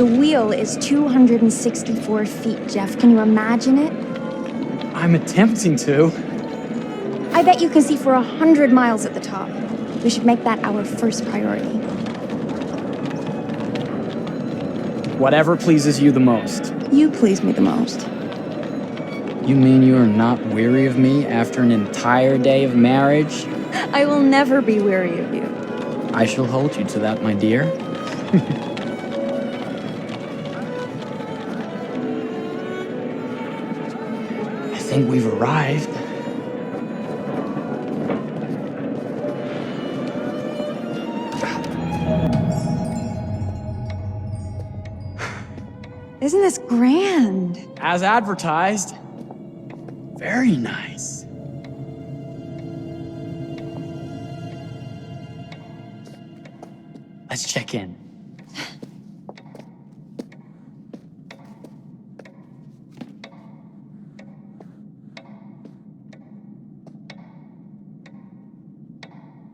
The wheel is 264 feet, Jeff. Can you imagine it? I'm attempting to. I bet you can see for 100 miles at the top. We should make that our first priority. Whatever pleases you the most. You please me the most. You mean you are not weary of me after an entire day of marriage? I will never be weary of you. I shall hold you to that, my dear. I think we've arrived. Isn't this grand? As advertised. Very nice. Let's check in.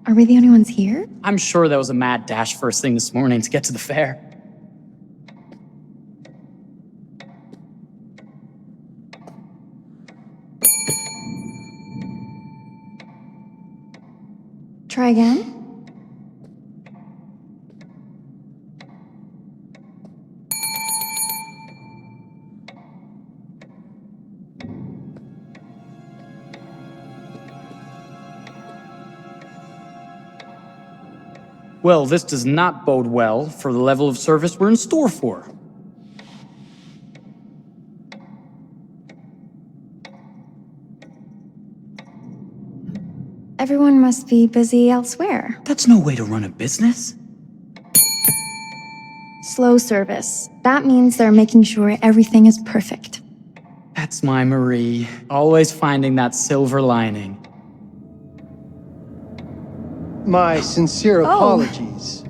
Are we the only ones here? I'm sure that was a mad dash first thing this morning to get to the fair. Try again? Well, this does not bode well for the level of service we're in store for. Everyone must be busy elsewhere. That's no way to run a business. Slow service. That means they're making sure everything is perfect. That's my Marie, always finding that silver lining. My sincere apologies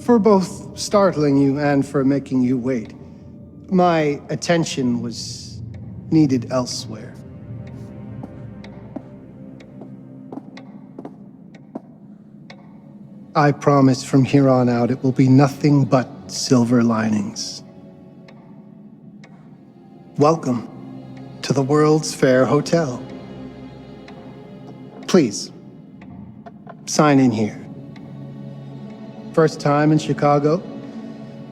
for both startling you and for making you wait. My attention was needed elsewhere. I promise from here on out it will be nothing but silver linings. Welcome to the World's Fair Hotel. Please, sign in here. First time in Chicago?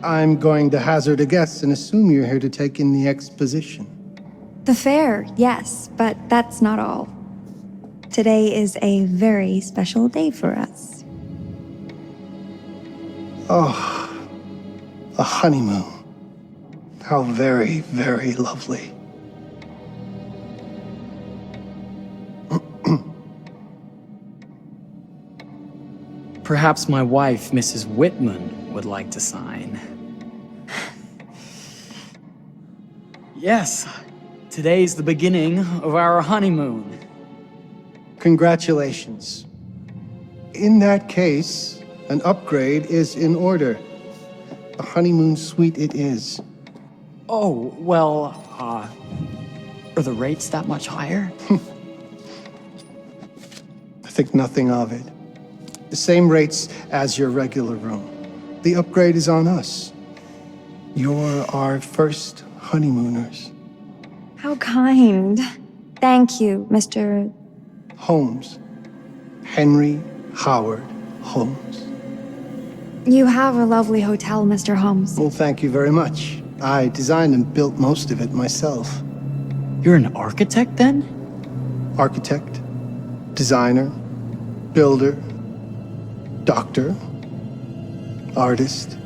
I'm going to hazard a guess and assume you're here to take in the exposition. The fair, yes, but that's not all. Today is a very special day for us. Oh, a honeymoon. How very, very lovely. Perhaps my wife, Mrs. Whitman, would like to sign. Yes, today's the beginning of our honeymoon. Congratulations. In that case, an upgrade is in order. A honeymoon suite it is. Oh, well, are the rates that much higher? I think nothing of it. The same rates as your regular room. The upgrade is on us. You're our first honeymooners. How kind. Thank you, Mr. Holmes. Henry Howard Holmes. You have a lovely hotel, Mr. Holmes. Well, thank you very much. I designed and built most of it myself. You're an architect, then? Architect, designer, builder, doctor, artist.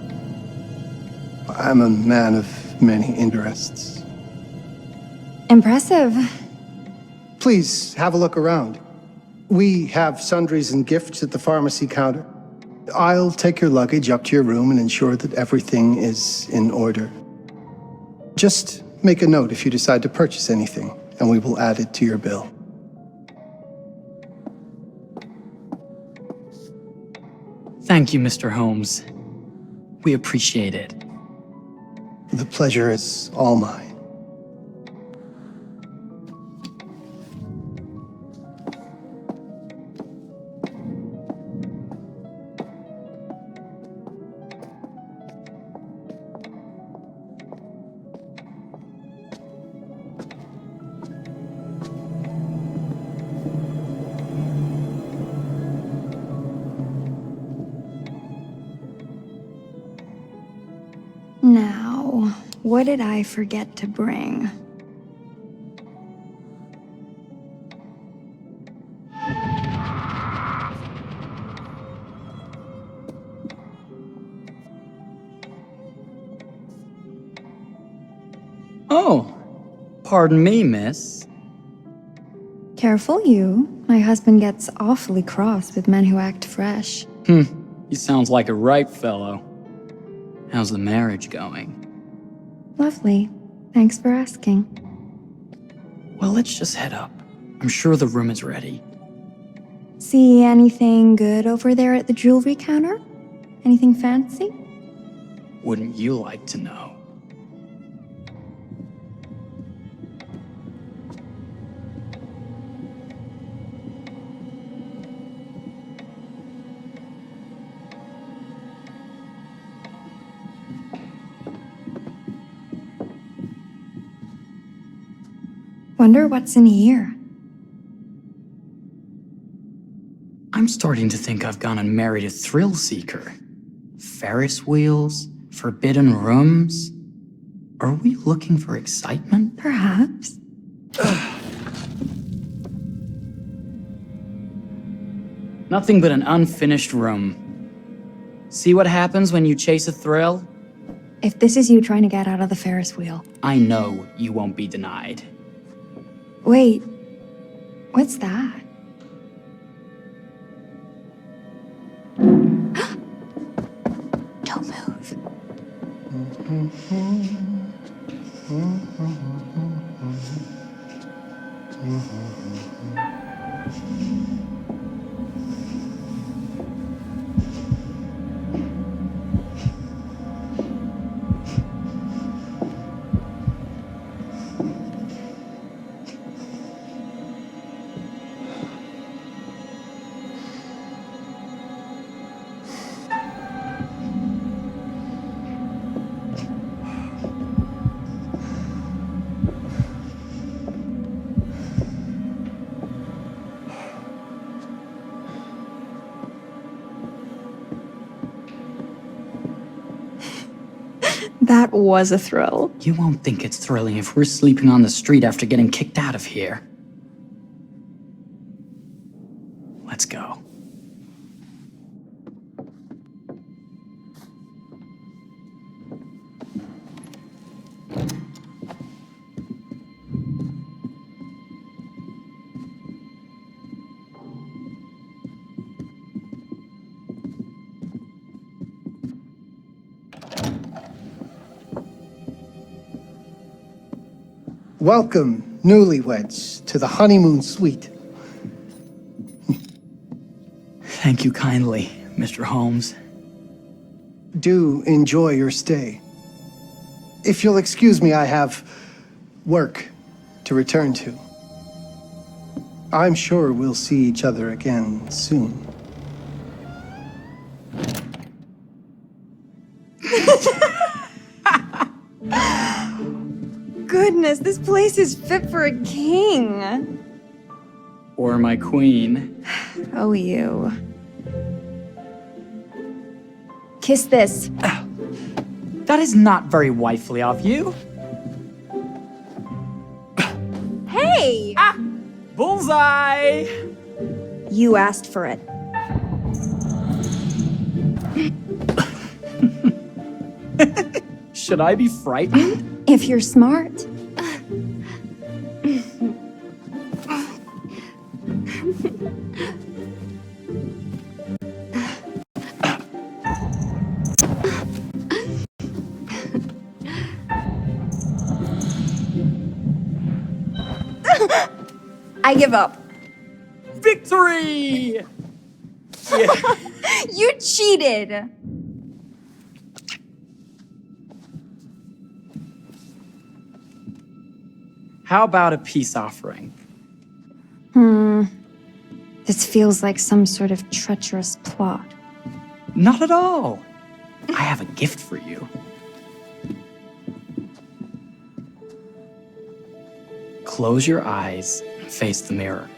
I'm a man of many interests. Impressive. Please have a look around. We have sundries and gifts at the pharmacy counter. I'll take your luggage up to your room and ensure that everything is in order. Just make a note if you decide to purchase anything, and we will add it to your bill. Thank you, Mr. Holmes. We appreciate it. The pleasure is all mine. What did I forget to bring? Oh, pardon me, miss. Careful you. My husband gets awfully cross with men who act fresh. He sounds like a ripe fellow. How's the marriage going? Lovely. Thanks for asking. Well, let's just head up. I'm sure the room is ready. See anything good over there at the jewelry counter? Anything fancy? Wouldn't you like to know? Wonder what's in here. I'm starting to think I've gone and married a thrill seeker. Ferris wheels, forbidden rooms. Are we looking for excitement? Perhaps. Nothing but an unfinished room. See what happens when you chase a thrill? If this is you trying to get out of the Ferris wheel. I know you won't be denied. Wait, what's that? Don't move. That was a thrill. You won't think it's thrilling if we're sleeping on the street after getting kicked out of here. Let's go. Welcome, newlyweds, to the honeymoon suite. Thank you kindly, Mr. Holmes. Do enjoy your stay. If you'll excuse me, I have work to return to. I'm sure we'll see each other again soon. Goodness, this place is fit for a king. Or my queen. Oh, you. Kiss this. That is not very wifely of you. Hey! Bullseye! You asked for it. Should I be frightened? If you're smart. I give up. Victory! Yeah. You cheated. How about a peace offering? This feels like some sort of treacherous plot. Not at all. I have a gift for you. Close your eyes and face the mirror.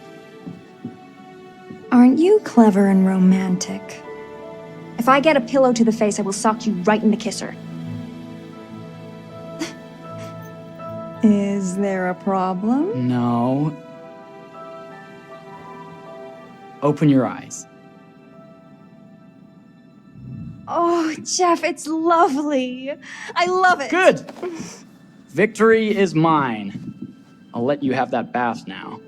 Aren't you clever and romantic? If I get a pillow to the face, I will sock you right in the kisser. Is there a problem? No. Open your eyes. Oh, Jeff, it's lovely. I love it. Good! Victory is mine. I'll let you have that bath now.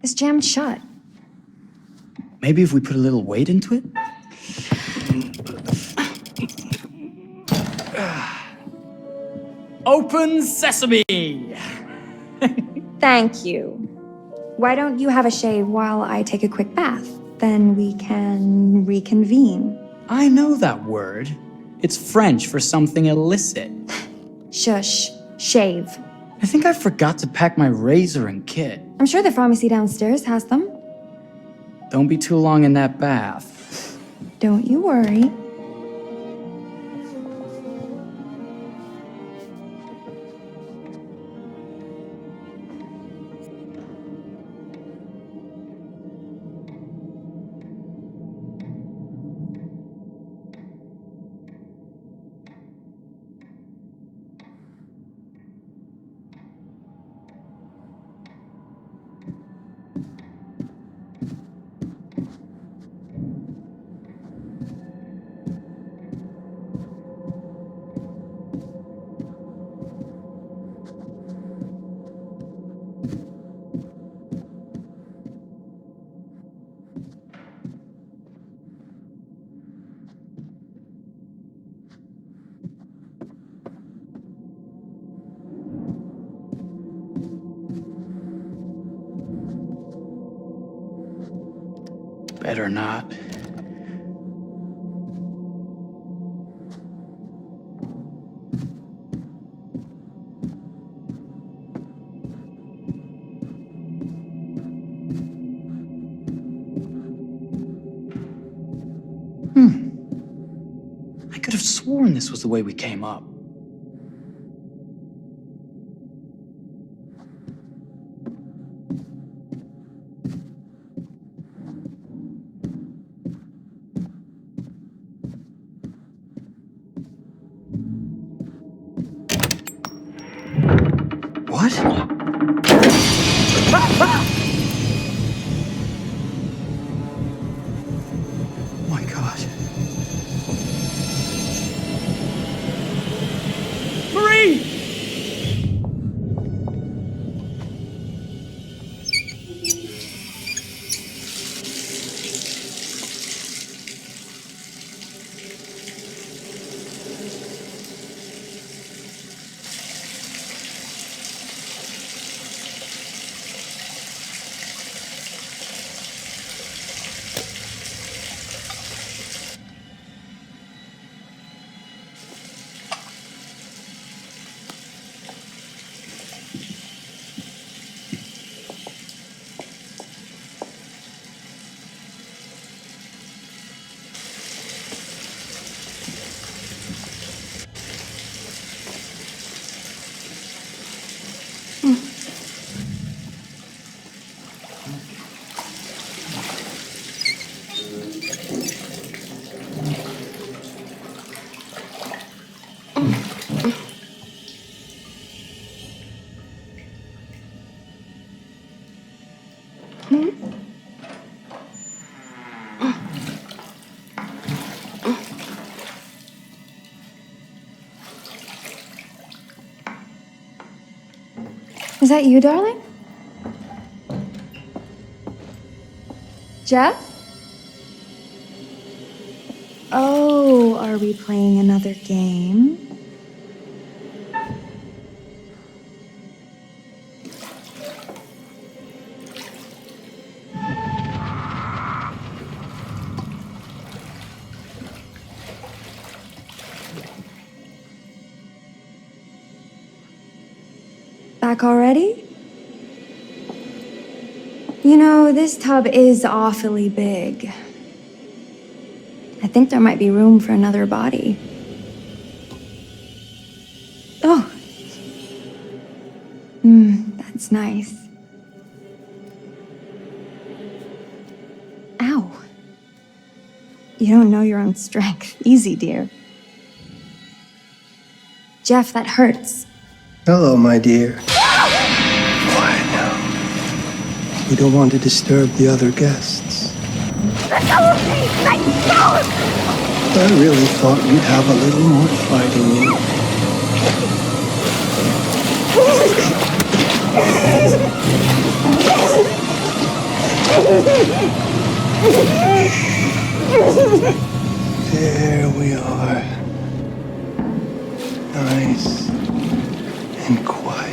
It's jammed shut. Maybe if we put a little weight into it? Open sesame! Thank you. Why don't you have a shave while I take a quick bath? Then we can reconvene. I know that word. It's French for something illicit. Shush. Shave. I think I forgot to pack my razor and kit. I'm sure the pharmacy downstairs has them. Don't be too long in that bath. Don't you worry. Better not. I could have sworn this was the way we came up. What? Oh my God. Marie! Is that you, darling? Jeff? Oh, are we playing another game? Back already? You know, this tub is awfully big. I think there might be room for another body. Oh. That's nice. Ow. You don't know your own strength. Easy, dear. Jeff, that hurts. Hello, my dear. Quiet now. We don't want to disturb the other guests. Let go of me! Let go of me! I really thought you'd have a little more fight in you. There we are. Nice and quiet.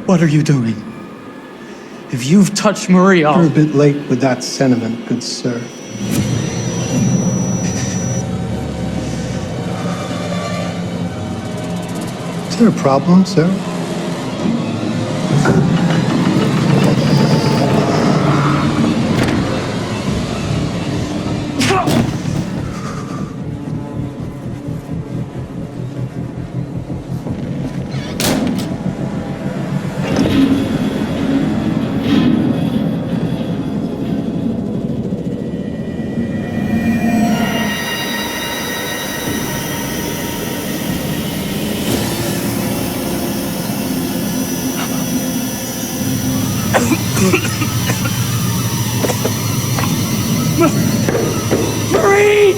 What are you doing? If you've touched Marie, You're a bit late with that sentiment, good sir. Is there a problem, sir? Marie!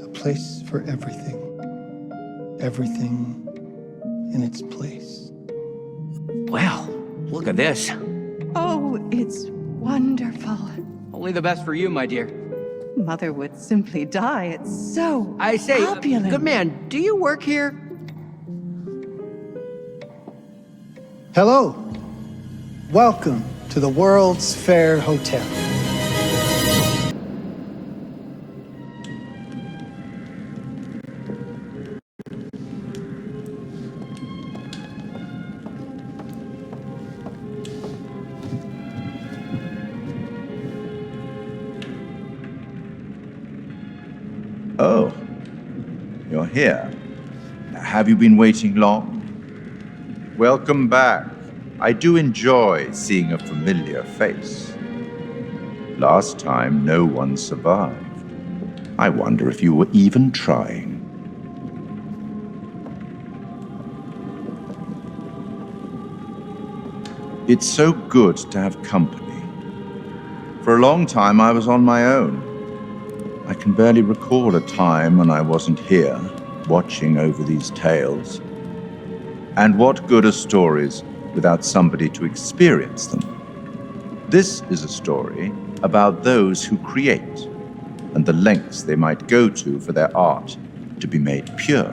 A place for everything. Everything in its place. Well, look at this. Oh, it's wonderful. Only the best for you, my dear. Mother would simply die. It's so I say, opulent. good man, do you work here? Hello. Welcome to the World's Fair Hotel. Oh, you're here. Have you been waiting long? Welcome back. I do enjoy seeing a familiar face. Last time, no one survived. I wonder if you were even trying. It's so good to have company. For a long time, I was on my own. I can barely recall a time when I wasn't here, watching over these tales. And what good are stories without somebody to experience them? This is a story about those who create, and the lengths they might go to for their art to be made pure.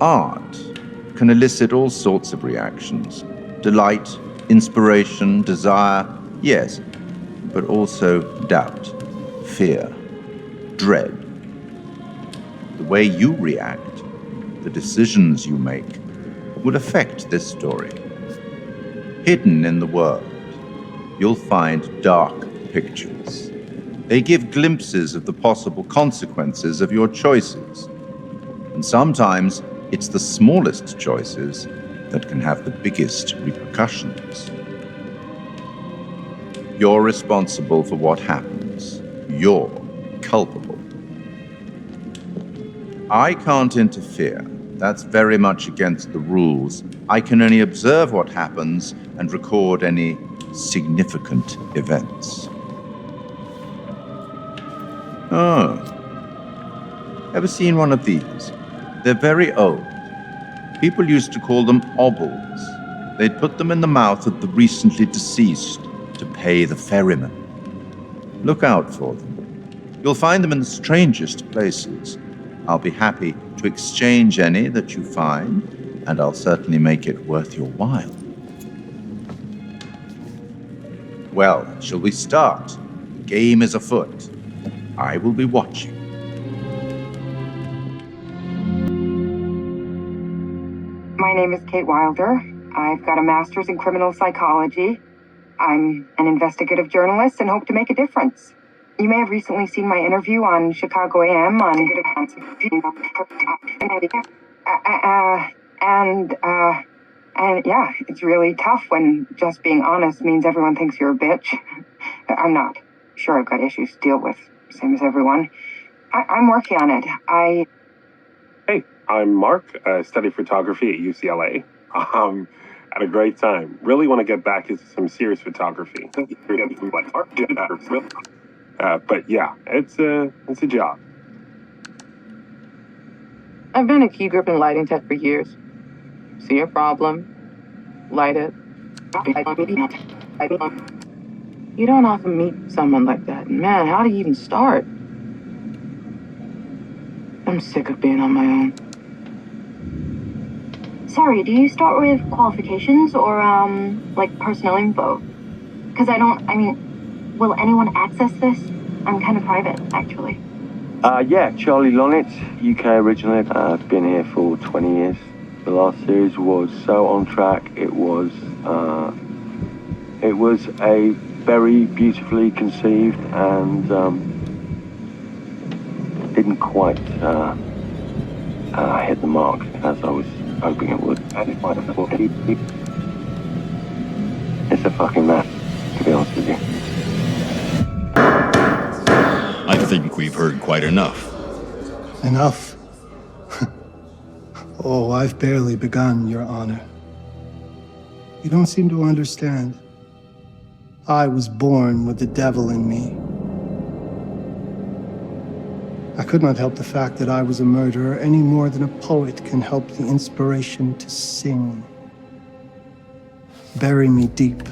Art can elicit all sorts of reactions. Delight, inspiration, desire, yes, but also doubt, fear, dread. The way you react, the decisions you make, will affect this story. Hidden in the world, you'll find dark pictures. They give glimpses of the possible consequences of your choices. And sometimes it's the smallest choices that can have the biggest repercussions. You're responsible for what happens. You're culpable. I can't interfere. That's very much against the rules. I can only observe what happens and record any significant events. Oh. Ever seen one of these? They're very old. People used to call them obbles. They'd put them in the mouth of the recently deceased to pay the ferryman. Look out for them. You'll find them in the strangest places. I'll be happy to exchange any that you find, and I'll certainly make it worth your while. Well, shall we start? The game is afoot. I will be watching. My name is Kate Wilder. I've got a master's in criminal psychology. I'm an investigative journalist and hope to make a difference. You may have recently seen my interview on Chicago AM and yeah, it's really tough when just being honest means everyone thinks you're a bitch. I'm not. Sure, I've got issues to deal with, same as everyone. I'm working on it. Hey, I'm Mark. I study photography at UCLA. Had a great time. Really want to get back into some serious photography. But yeah, it's a job. I've been a key grip and lighting tech for years. See a problem, light it. You don't often meet someone like that. Man, how do you even start? I'm sick of being on my own. Sorry, do you start with qualifications or, like personnel info? Because will anyone access this? I'm kind of private, actually. Yeah, Charlie Lonnit, UK originally. I've been here for 20 years. The last series was so on track. It was a very beautifully conceived and didn't quite hit the mark as I was hoping it would. It's a fucking mess, to be honest with you. I think we've heard quite enough. Enough? Oh, I've barely begun, Your Honor. You don't seem to understand. I was born with the devil in me. I could not help the fact that I was a murderer any more than a poet can help the inspiration to sing. Bury me deep,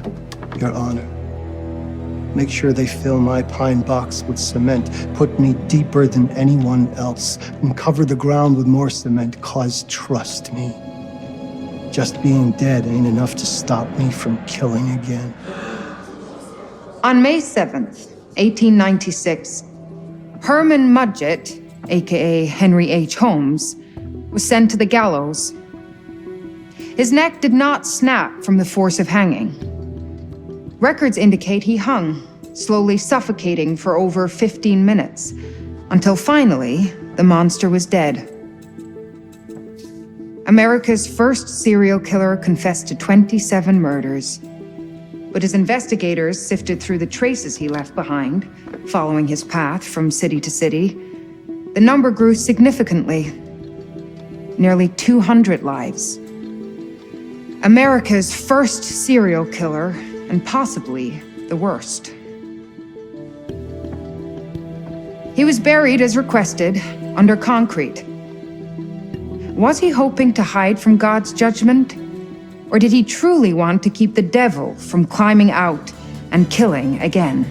Your Honor. Make sure they fill my pine box with cement. Put me deeper than anyone else. And cover the ground with more cement, 'cause trust me, just being dead ain't enough to stop me from killing again. On May 7th, 1896, Herman Mudgett, aka Henry H. Holmes, was sent to the gallows. His neck did not snap from the force of hanging. Records indicate he hung, slowly suffocating for over 15 minutes, until finally, the monster was dead. America's first serial killer confessed to 27 murders. But as investigators sifted through the traces he left behind, following his path from city to city, the number grew significantly. Nearly 200 lives. America's first serial killer, and possibly the worst. He was buried as requested, under concrete. Was he hoping to hide from God's judgment? Or did he truly want to keep the devil from climbing out and killing again?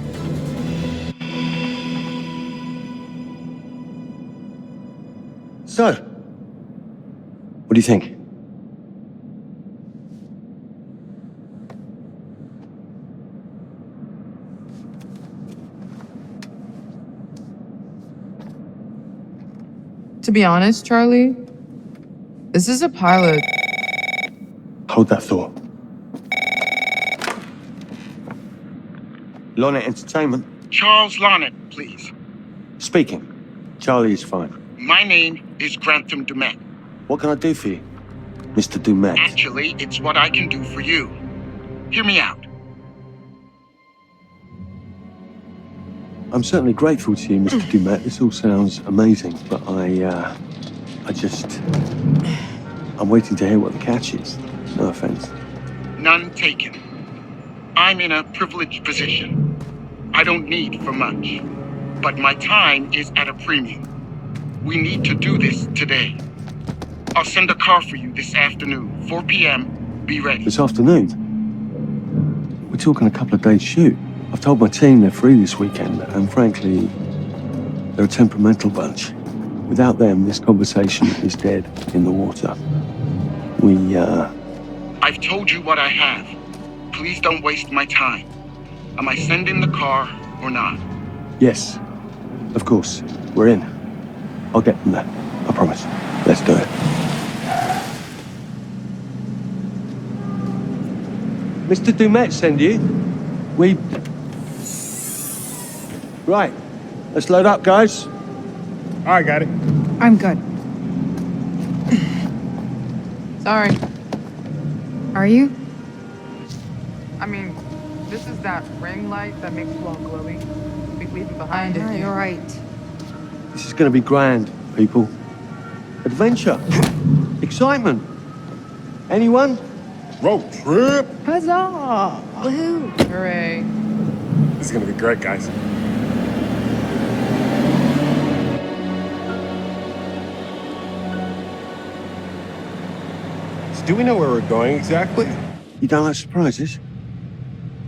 So, what do you think? To be honest, Charlie, this is a pilot. Hold that thought. Lonnit Entertainment. Charles Lonnit, please. Speaking. Charlie is fine. My name is Grantham Dumet. What can I do for you, Mr. Dumet? Actually, it's what I can do for you. Hear me out. I'm certainly grateful to you, Mr. Dumet. This all sounds amazing, but I'm waiting to hear what the catch is. No offense. None taken. I'm in a privileged position. I don't need for much, but my time is at a premium. We need to do this today. I'll send a car for you this afternoon, 4 p.m. Be ready. This afternoon? We're talking a couple of days shoot. I've told my team they're free this weekend, and frankly, they're a temperamental bunch. Without them, this conversation is dead in the water. I've told you what I have. Please don't waste my time. Am I sending the car or not? Yes, of course. We're in. I'll get them there. I promise. Let's do it. Mr. Dumet send you? Right. Let's load up, guys. I got it. I'm good. Sorry. Are you? I mean, this is that ring light that makes you all glowy. We leave it behind if You're right. This is going to be grand, people. Adventure. Excitement. Anyone? Road trip. Huzzah! Woohoo! Hooray. This is gonna be great, guys. So do we know where we're going exactly? You don't like surprises?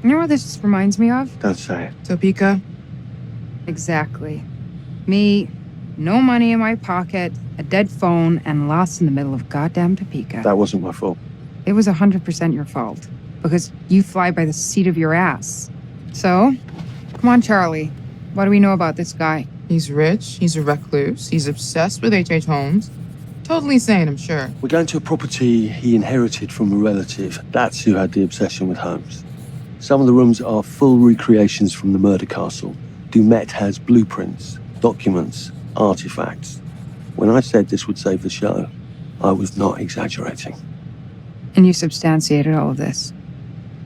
You know what this reminds me of? Don't say it. Topeka? Exactly. Me, no money in my pocket, a dead phone, and lost in the middle of goddamn Topeka. That wasn't my fault. It was 100% your fault. Because you fly by the seat of your ass. So, come on, Charlie. What do we know about this guy? He's rich, he's a recluse, he's obsessed with H.H. Holmes. Totally sane, I'm sure. We're going to a property he inherited from a relative. That's who had the obsession with Holmes. Some of the rooms are full recreations from the murder castle. Dumet has blueprints, documents, artifacts. When I said this would save the show, I was not exaggerating. And you substantiated all of this.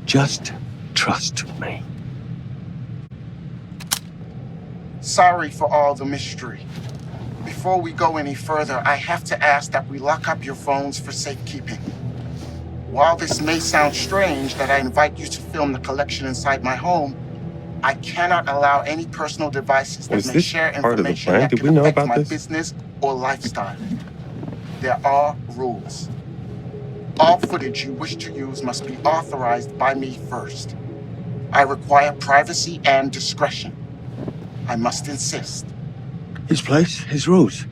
Just trust me. Sorry for all the mystery. Before we go any further, I have to ask that we lock up your phones for safekeeping. While this may sound strange that I invite you to film the collection inside my home, I cannot allow any personal devices that may share information that can affect my business or lifestyle. There are rules. All footage you wish to use must be authorized by me first. I require privacy and discretion. I must insist. His place, his rules.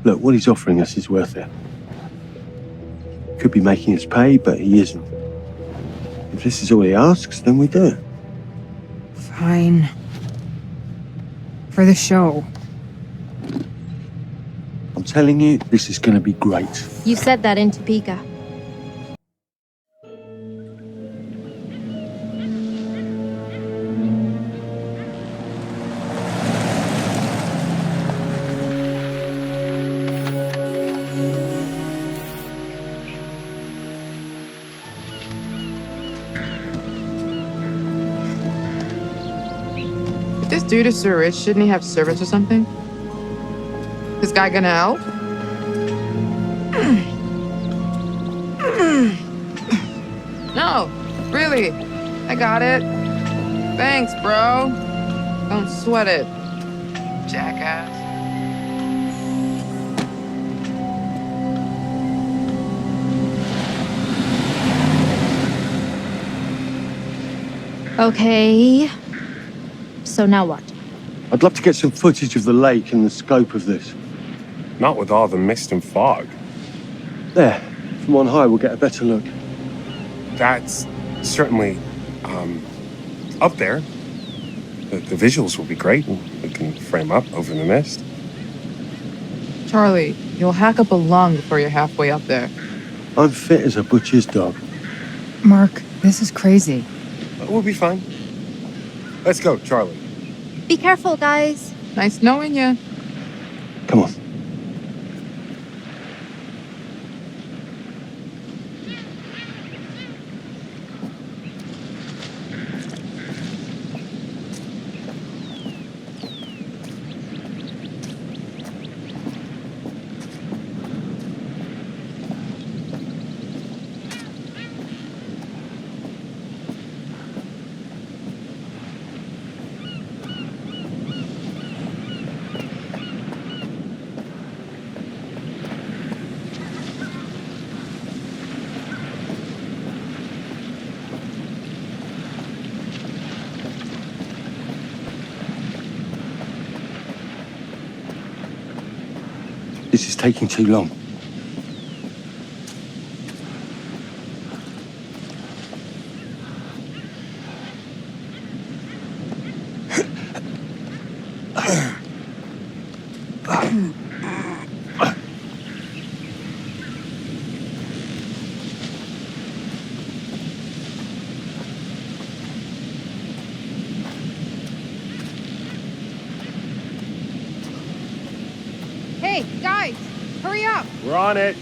Look, what he's offering us is worth it. Could be making us pay, but he isn't. If this is all he asks, then we do it. Fine. For the show. I'm telling you, this is going to be great. You said that in Topeka. If this dude is so rich, shouldn't he have servants or something? This guy gonna help? No, really. I got it. Thanks, bro. Don't sweat it, jackass. Okay. So now what? I'd love to get some footage of the lake and the scope of this. Not with all the mist and fog. There, from on high, we'll get a better look. That's certainly, up there. The visuals will be great. We can frame up over the mist. Charlie, you'll hack up a lung before you're halfway up there. I'm fit as a butcher's dog. Mark, this is crazy. We'll be fine. Let's go, Charlie. Be careful, guys. Nice knowing you. Come on. This is taking too long. Hey, guys, hurry up! We're on it.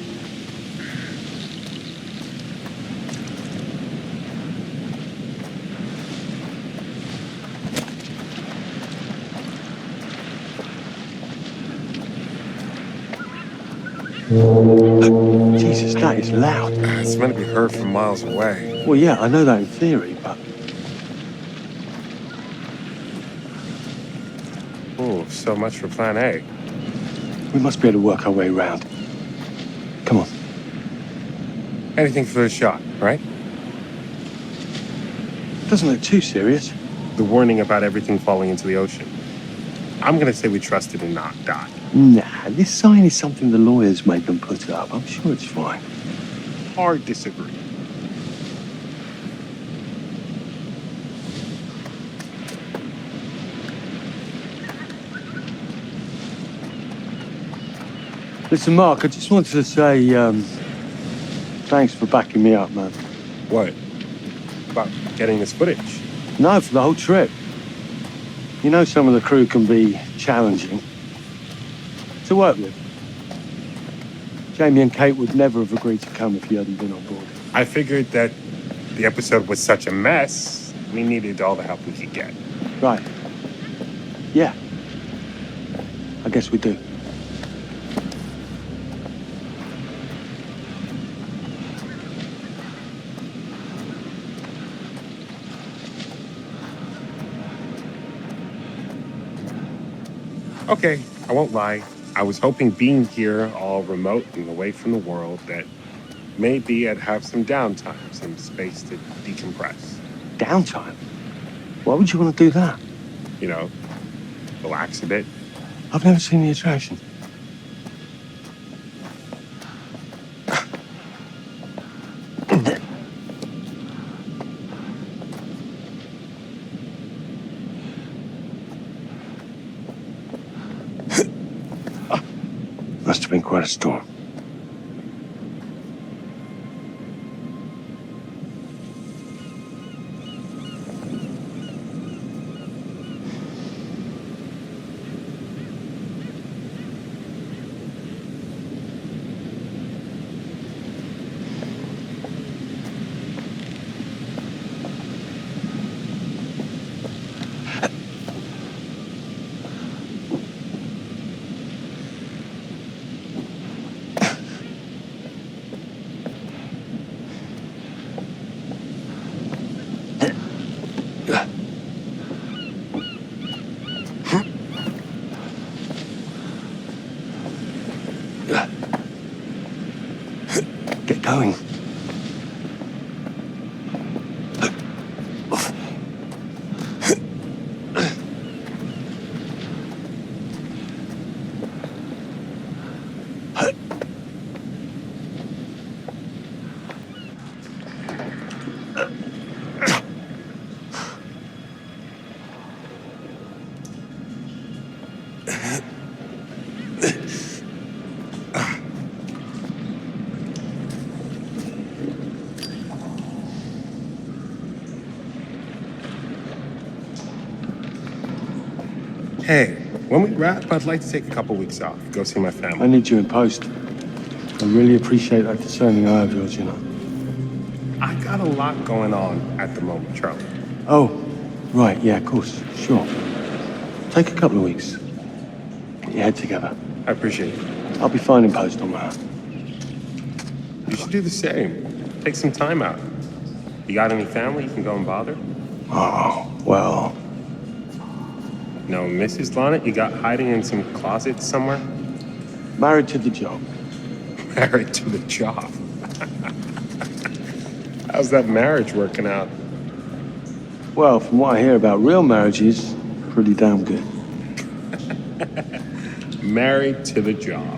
Jesus, that is loud. It's meant to be heard from miles away. Well, yeah, I know that in theory, but Oh, so much for plan A. we must be able to work our way around. Come on. Anything for the shot, right? Doesn't look too serious. The warning about everything falling into the ocean. I'm gonna say we trust it and not die. Nah, this sign is something the lawyers made them put up. I'm sure it's fine. Hard disagree. Listen, Mark, I just wanted to say, thanks for backing me up, man. What? About getting this footage? No, for the whole trip. You know some of the crew can be challenging to work with. Jamie and Kate would never have agreed to come if you hadn't been on board. I figured that the episode was such a mess, we needed all the help we could get. Right. Yeah. I guess we do. Okay, I won't lie. I was hoping being here, all remote and away from the world, that maybe I'd have some downtime, some space to decompress. Downtime? Why would you want to do that? You know, relax a bit. I've never seen the attraction. Must have been quite a storm. Hey, when we wrap, I'd like to take a couple weeks off. Go see my family. I need you in post. I really appreciate that discerning eye of yours, you know. I got a lot going on at the moment, Charlie. Oh, right, yeah, of course, sure. Take a couple of weeks. Get your head together. I appreciate it. I'll be fine in post on that. You should do the same. Take some time out. You got any family you can go and bother? Oh, well. No, Mrs. Lonnit, you got hiding in some closets somewhere? Married to the job. Married to the job. How's that marriage working out? Well, from what I hear about real marriages, pretty damn good. Married to the job.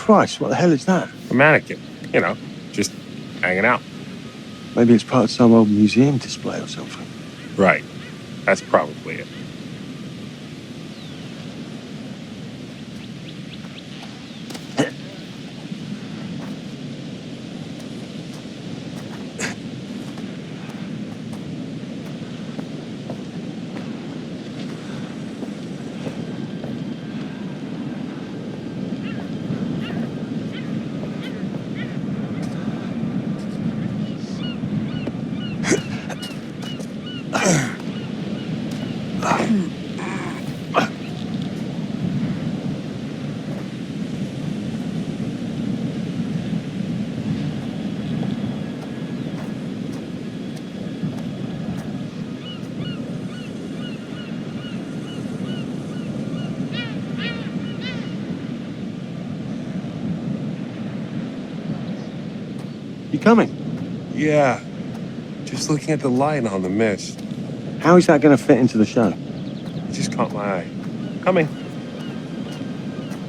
Christ, what the hell is that? A mannequin. You know, just hanging out. Maybe it's part of some old museum display or something. Right. That's probably it. You coming? Yeah. Just looking at the light on the mist. How is that going to fit into the show? It just caught my eye. Coming.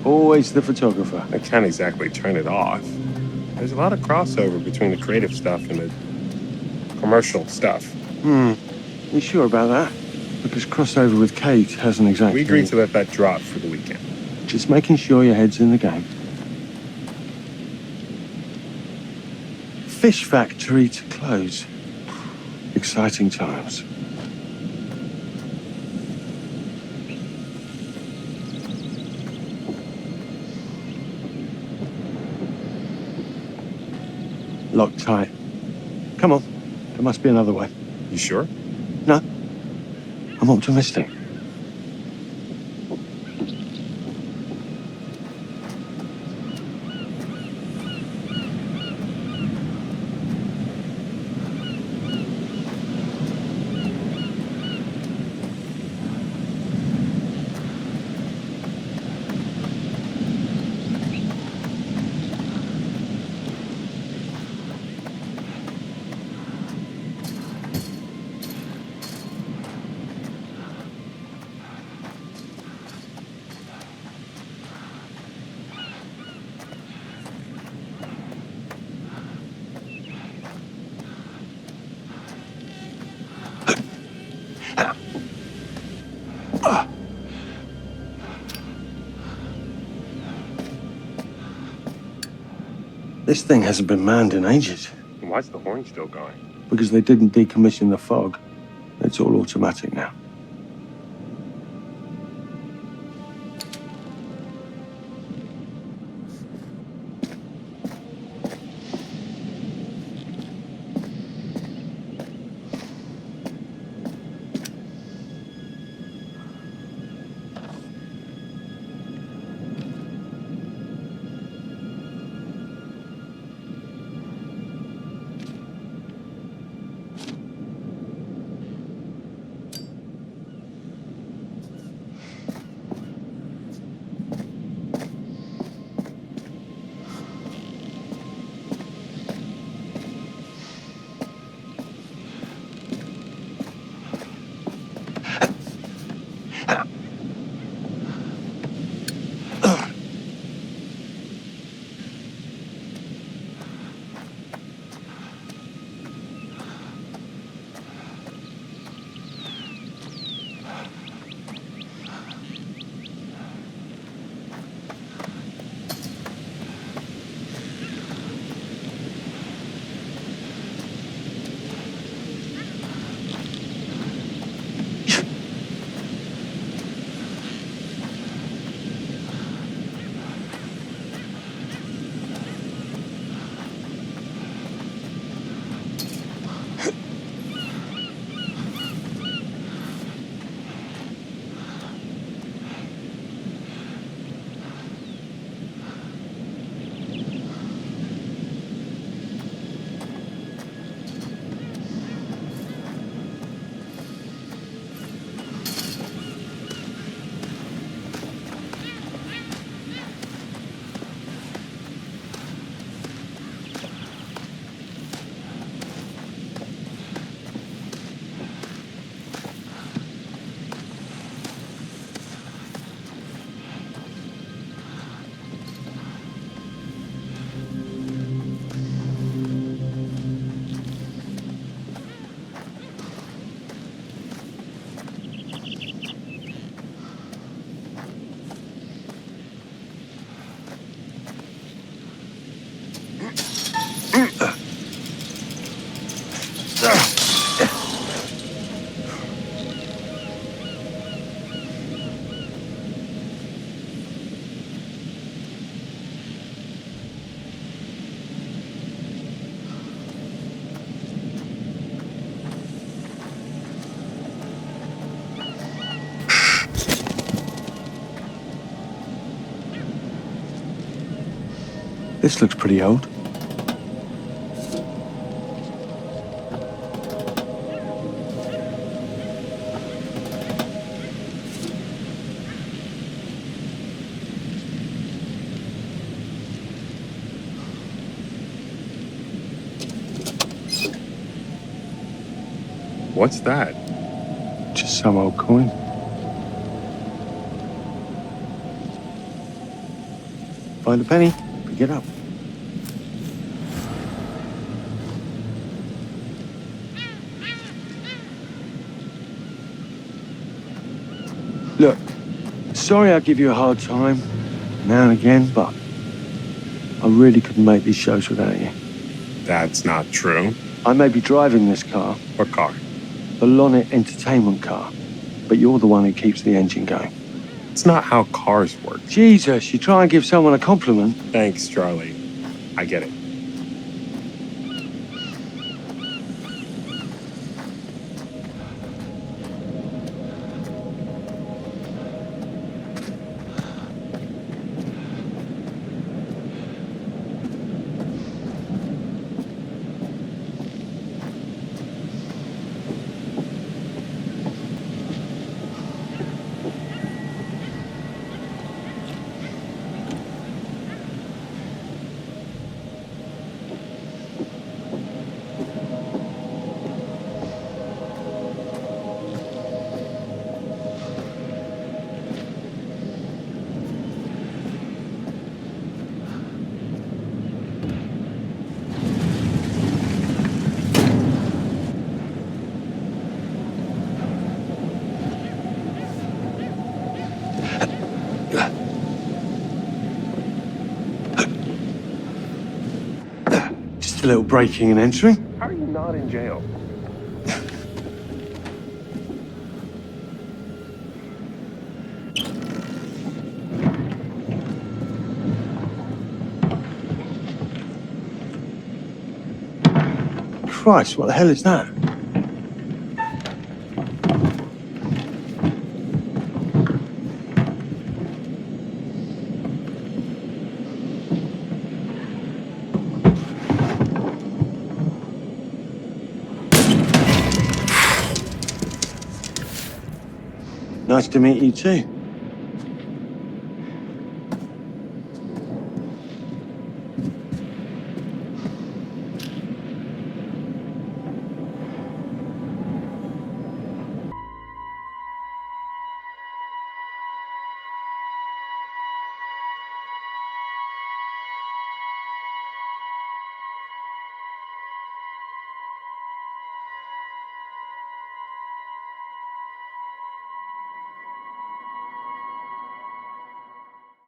Always the photographer. I can't exactly turn it off. There's a lot of crossover between the creative stuff and the commercial stuff. You sure about that? Because crossover with Kate hasn't exactly... We agreed to let that drop for the weekend. Just making sure your head's in the game. Fish factory to close. Exciting times. Locked tight. Come on. There must be another way. You sure? No. I'm optimistic. This thing hasn't been manned in ages. Why's the horn still going? Because they didn't decommission the fog. It's all automatic now. This looks pretty old. What's that? Just some old coin. Find a penny, pick it up. Look, sorry I give you a hard time now and again, but I really couldn't make these shows without you. That's not true. I may be driving this car. What car? The Lonnit entertainment car. But you're the one who keeps the engine going. It's not how cars work. Jesus, you try and give someone a compliment. Thanks, Charlie. I get it. Just a little breaking and entering. How are you not in jail? Christ, what the hell is that? Nice to meet you too.